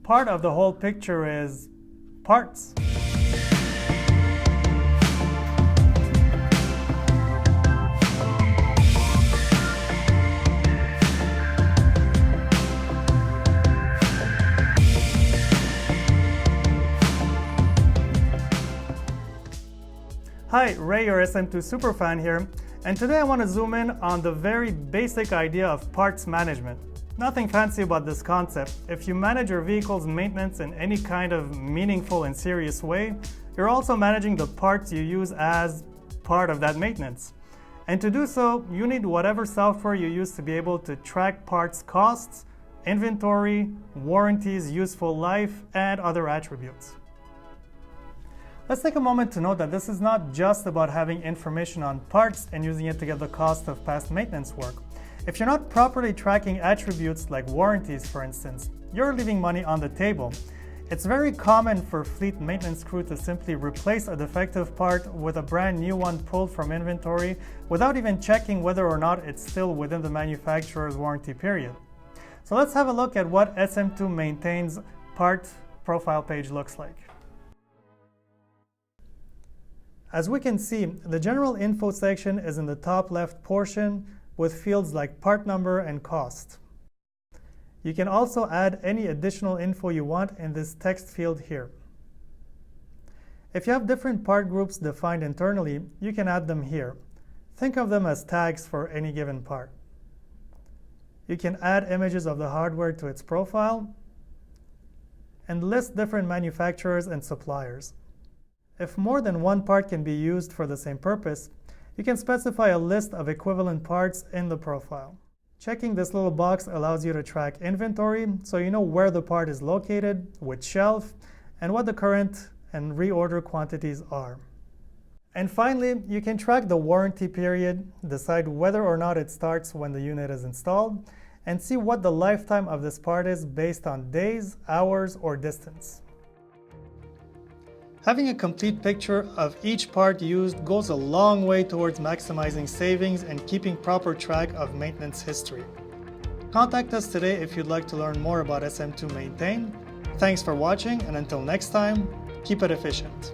part of the whole picture is parts. Hi, Ray, your SM2 superfan here, and today I want to zoom in on the very basic idea of parts management. Nothing fancy about this concept. If you manage your vehicle's maintenance in any kind of meaningful and serious way, you're also managing the parts you use as part of that maintenance. And to do so, you need whatever software you use to be able to track parts costs, inventory, warranties, useful life, and other attributes. Let's take a moment to note that this is not just about having information on parts and using it to get the cost of past maintenance work. If you're not properly tracking attributes like warranties, for instance, you're leaving money on the table. It's very common for fleet maintenance crew to simply replace a defective part with a brand new one pulled from inventory without even checking whether or not it's still within the manufacturer's warranty period. So let's have a look at what SM2 Maintain's part profile page looks like. As we can see, the general info section is in the top left portion with fields like part number and cost. You can also add any additional info you want in this text field here. If you have different part groups defined internally, you can add them here. Think of them as tags for any given part. You can add images of the hardware to its profile and list different manufacturers and suppliers. If more than one part can be used for the same purpose, you can specify a list of equivalent parts in the profile. Checking this little box allows you to track inventory, so you know where the part is located, which shelf, and what the current and reorder quantities are. And finally, you can track the warranty period, decide whether or not it starts when the unit is installed, and see what the lifetime of this part is based on days, hours, or distance. Having a complete picture of each part used goes a long way towards maximizing savings and keeping proper track of maintenance history. Contact us today if you'd like to learn more about SM2 Maintain. Thanks for watching, and until next time, keep it efficient.